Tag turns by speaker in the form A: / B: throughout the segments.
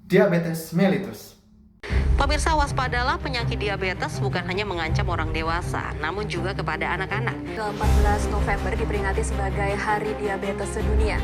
A: Diabetes mellitus.
B: Pemirsa, waspadalah, penyakit diabetes bukan hanya mengancam orang dewasa, namun juga kepada anak-anak.
C: 14 November diperingati sebagai Hari Diabetes Sedunia.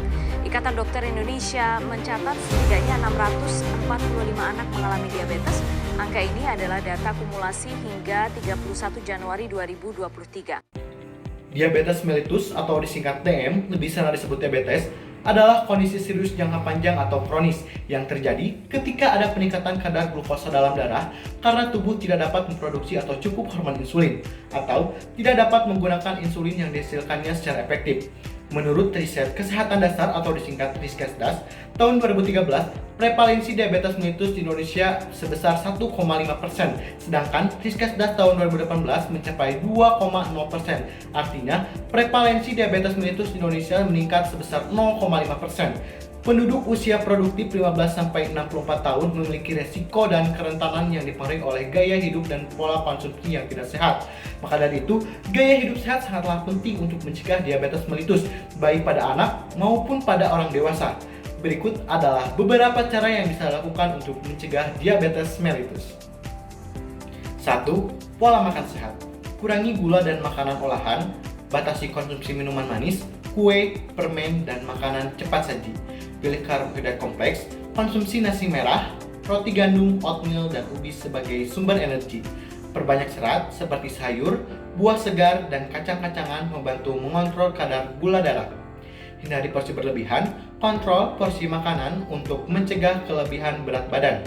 C: Ikatan Dokter Indonesia mencatat setidaknya 645 anak mengalami diabetes. Angka ini adalah data kumulasi hingga 31 Januari 2023.
A: Diabetes mellitus atau disingkat DM, lebih sering disebut diabetes, adalah kondisi serius jangka panjang atau kronis yang terjadi ketika ada peningkatan kadar glukosa dalam darah karena tubuh tidak dapat memproduksi atau cukup hormon insulin atau tidak dapat menggunakan insulin yang dihasilkannya secara efektif. Menurut riset Kesehatan Dasar atau disingkat Riskesdas, tahun 2013, prevalensi diabetes mellitus di Indonesia sebesar 1,5%, sedangkan Riskesdas tahun 2018 mencapai 2,0%. Artinya, prevalensi diabetes mellitus di Indonesia meningkat sebesar 0,5%. Penduduk usia produktif 15-64 tahun memiliki resiko dan kerentanan yang dipengaruhi oleh gaya hidup dan pola konsumsi yang tidak sehat. Maka dari itu, gaya hidup sehat sangatlah penting untuk mencegah diabetes mellitus, baik pada anak maupun pada orang dewasa. Berikut adalah beberapa cara yang bisa dilakukan untuk mencegah diabetes mellitus. 1. Pola makan sehat. Kurangi gula dan makanan olahan, batasi konsumsi minuman manis, kue, permen, dan makanan cepat saji. Pilih karbohidrat kompleks, konsumsi nasi merah, roti gandum, oatmeal, dan ubi sebagai sumber energi. Perbanyak serat seperti sayur, buah segar, dan kacang-kacangan membantu mengontrol kadar gula darah. Hindari porsi berlebihan, kontrol porsi makanan untuk mencegah kelebihan berat badan.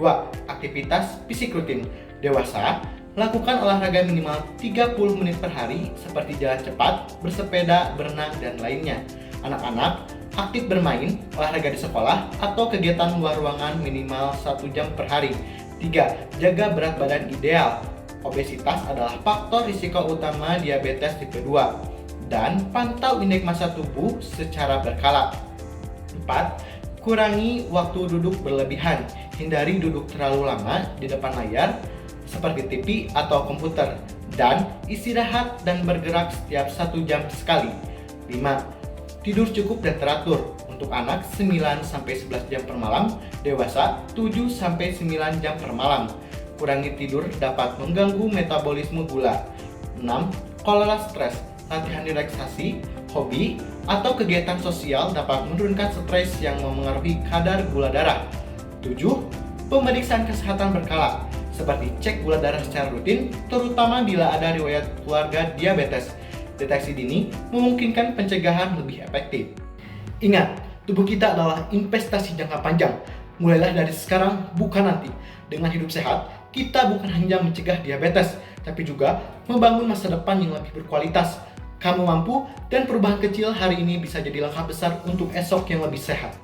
A: 2. Aktivitas fisik rutin. Dewasa, lakukan olahraga minimal 30 menit per hari seperti jalan cepat, bersepeda, berenang, dan lainnya. Anak-anak, aktif bermain, olahraga di sekolah, atau kegiatan luar ruangan minimal 1 jam per hari. 3. Jaga berat badan ideal. Obesitas adalah faktor risiko utama diabetes tipe 2. Dan pantau indeks massa tubuh secara berkala. 4. Kurangi waktu duduk berlebihan. Hindari duduk terlalu lama di depan layar, seperti TV atau komputer. Dan istirahat dan bergerak setiap 1 jam sekali. 5. Tidur cukup dan teratur. Untuk anak 9-11 jam per malam, dewasa 7-9 jam per malam. Kurangi tidur dapat mengganggu metabolisme gula. 6. Kelola stres. Latihan relaksasi, hobi, atau kegiatan sosial dapat menurunkan stres yang memengaruhi kadar gula darah. 7. Pemeriksaan kesehatan berkala, seperti cek gula darah secara rutin, terutama bila ada riwayat keluarga diabetes. Deteksi dini memungkinkan pencegahan lebih efektif. Ingat, tubuh kita adalah investasi jangka panjang. Mulailah dari sekarang, bukan nanti. Dengan hidup sehat, kita bukan hanya mencegah diabetes, tapi juga membangun masa depan yang lebih berkualitas. Kamu mampu, dan perubahan kecil hari ini bisa jadi langkah besar untuk esok yang lebih sehat.